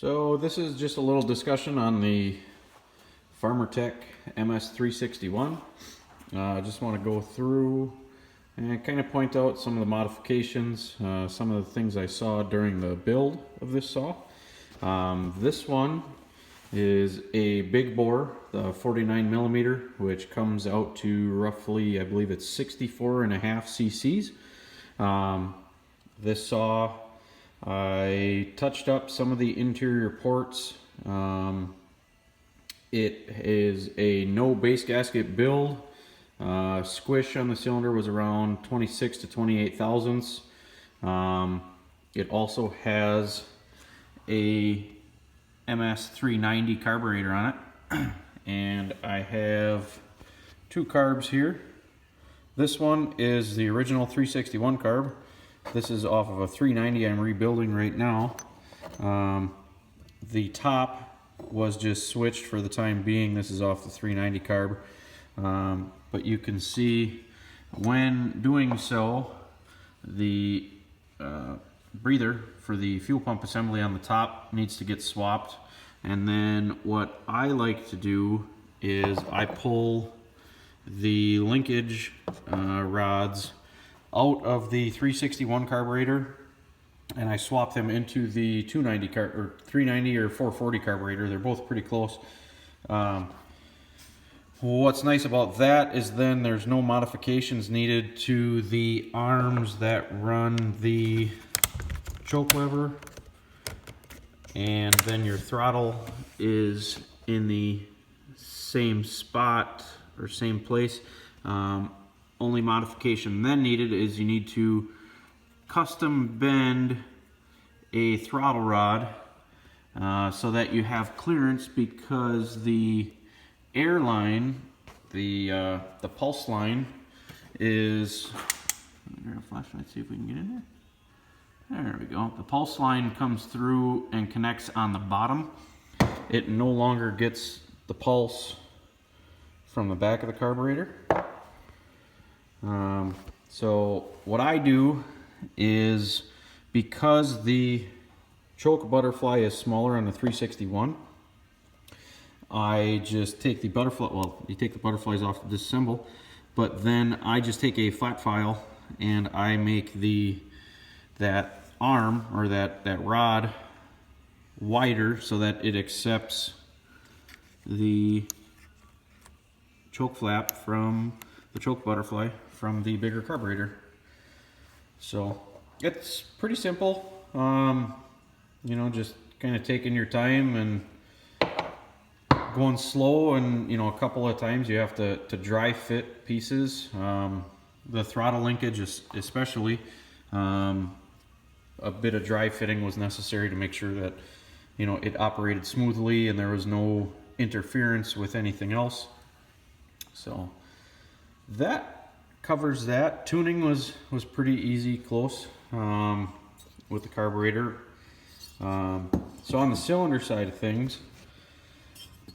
So this is just a little discussion on the Farmertec MS361. I just want to go through and kind of point out some of the modifications, some of the things I saw during the build of this saw. This one is a big bore, the 49 millimeter, which comes out to roughly, I believe it's 64.5 cc's. This saw, I touched up some of the interior ports. It is a no base gasket build. Squish on the cylinder was around 26 to 28 thousandths. It also has a MS390 carburetor on it. And I have two carbs here. This one is the original 361 carb. This is off of a 390 I'm rebuilding right now. The top was just switched for the time being. This is off the 390 carb. But you can see when doing so, the breather for the fuel pump assembly on the top needs to get swapped. And then what I like to do is I pull the linkage rods out of the 361 carburetor and I swap them into the 290 or 390 or 440 carburetor. They're both pretty close. What's nice about that is then there's no modifications needed to the arms that run the choke lever, and then your throttle is in the same spot or same place. Only modification then needed is you need to custom bend a throttle rod so that you have clearance, because the air line, the pulse line is, grab a flashlight, see if we can get in there. There we go. The pulse line comes through and connects on the bottom. It no longer gets the pulse from the back of the carburetor. So what I do is, because the choke butterfly is smaller on the 361, I just take the butterfly, well, you take the butterflies off to disassemble, but then I just take a flat file and I make that arm or that rod wider so that it accepts the choke flap from the choke butterfly from the bigger carburetor. So it's pretty simple. You know, just kind of taking your time and going slow, and you know, a couple of times you have to dry fit pieces. The throttle linkage especially, a bit of dry fitting was necessary to make sure that, you know, it operated smoothly and there was no interference with anything else. So that covers that. Tuning was pretty easy, close with the carburetor. So on the cylinder side of things,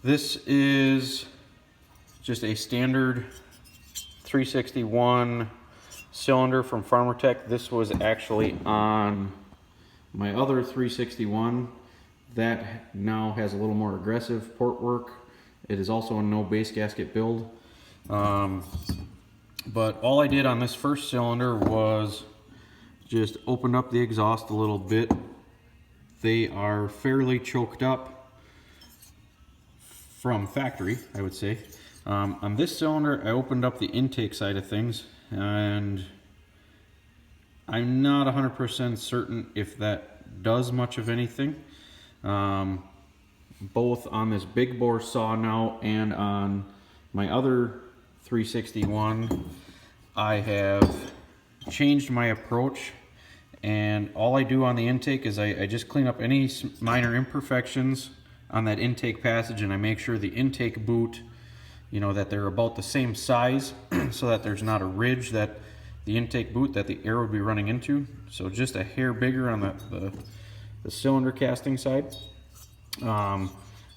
this is just a standard 361 cylinder from Farmertec. This was actually on my other 361 that now has a little more aggressive port work. It is also a no base gasket build. But all I did on this first cylinder was just opened up the exhaust a little bit. They are fairly choked up from factory, I would say. On this cylinder, I opened up the intake side of things, and I'm not 100% certain if that does much of anything. Both on this big bore saw now and on my other 361, I have changed my approach, and all I do on the intake is I just clean up any minor imperfections on that intake passage, and I make sure the intake boot, you know, that they're about the same size so that there's not a ridge that the intake boot that the air would be running into. So just a hair bigger on the cylinder casting side. And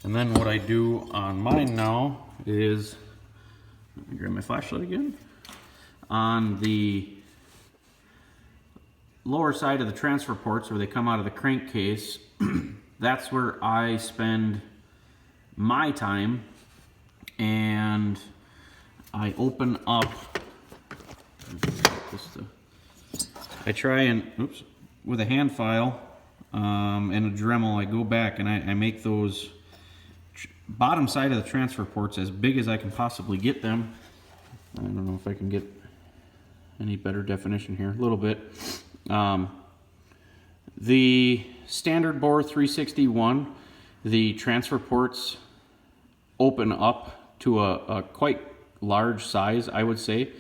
then what I do on mine now is, let me grab my flashlight again. On the lower side of the transfer ports where they come out of the crankcase, that's where I spend my time, and I open up, I try and, oops, with a hand file and a Dremel, I go back and I make those bottom side of the transfer ports as big as I can possibly get them. I don't know if I can get any better definition here, a little bit. The standard bore 361, the transfer ports open up to a quite large size, I would say,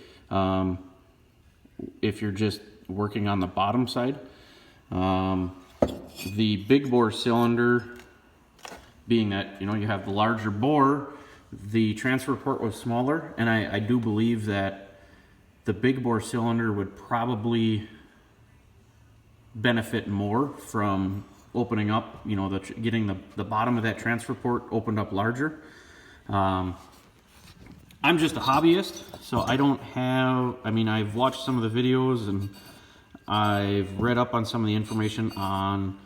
if you're just working on the bottom side. The big bore cylinder, being that, you know, you have the larger bore, the transfer port was smaller, and I do believe that the big bore cylinder would probably benefit more from opening up, you know, getting the bottom of that transfer port opened up larger. I'm just a hobbyist, so I don't have, I mean, I've watched some of the videos and I've read up on some of the information on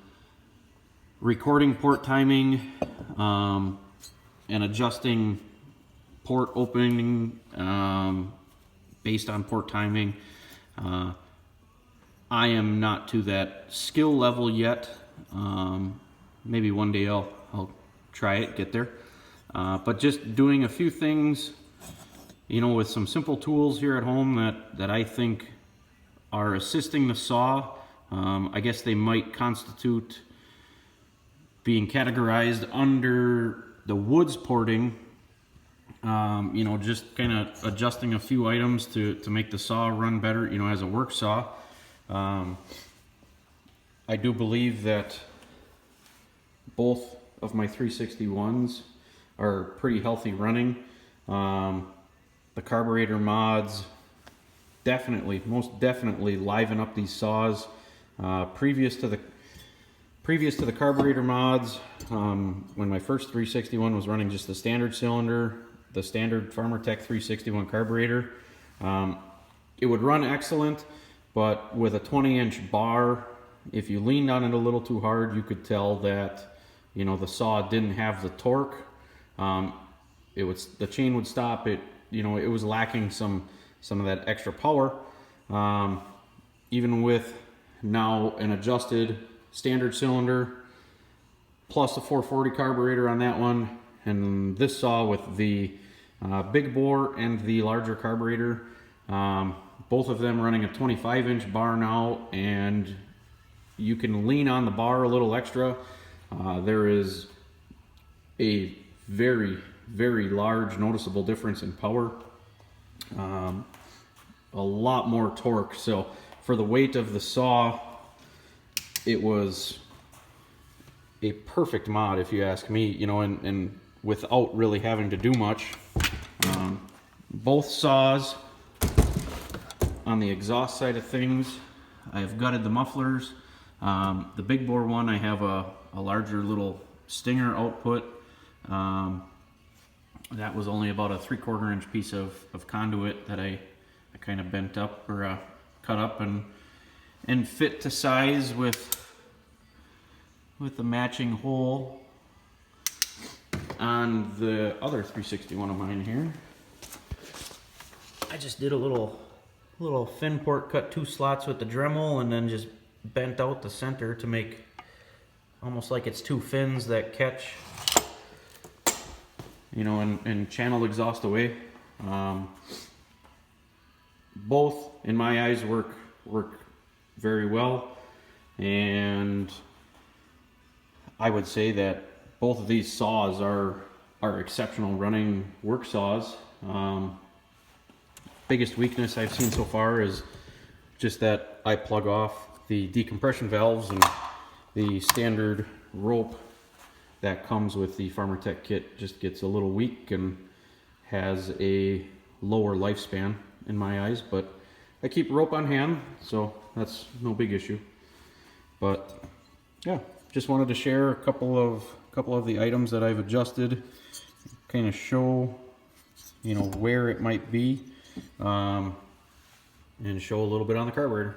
recording port timing and adjusting port opening based on port timing. I am not to that skill level yet. Maybe one day I'll try it, get there. But just doing a few things, you know, with some simple tools here at home that I think are assisting the saw. I guess they might constitute being categorized under the woods porting. You know, just kind of adjusting a few items to make the saw run better, you know, as a work saw. I do believe that both of my 361s are pretty healthy running. The carburetor mods definitely, most definitely liven up these saws. Previous to the carburetor mods, when my first 361 was running just the standard cylinder, the standard Farmertec 361 carburetor, it would run excellent, but with a 20-inch bar, if you leaned on it a little too hard, you could tell that, you know, the saw didn't have the torque. The chain would stop. It, you know, it was lacking some of that extra power. Even with now an adjusted standard cylinder plus a 440 carburetor on that one, and this saw with the big bore and the larger carburetor, both of them running a 25-inch bar now, and you can lean on the bar a little extra. There is a very, very large noticeable difference in power. A lot more torque. So for the weight of the saw, it was a perfect mod, if you ask me, you know, and without really having to do much. Both saws, on the exhaust side of things, I have gutted the mufflers. The big bore one, I have a larger little stinger output. That was only about a 3/4 inch piece of conduit that I kind of bent up, or cut up and fit to size with the matching hole. On the other 361 of mine here, I just did a little fin port, cut 2 slots with the Dremel, and then just bent out the center to make almost like it's 2 fins that catch, you know, and channel exhaust away. Both, in my eyes, work very well, and I would say that both of these saws are exceptional running work saws. Biggest weakness I've seen so far is just that I plug off the decompression valves, and the standard rope that comes with the Farmertec kit just gets a little weak and has a lower lifespan in my eyes. But I keep rope on hand, so that's no big issue. But yeah, just wanted to share a couple of the items that I've adjusted, kind of show, you know, where it might be, and show a little bit on the carburetor.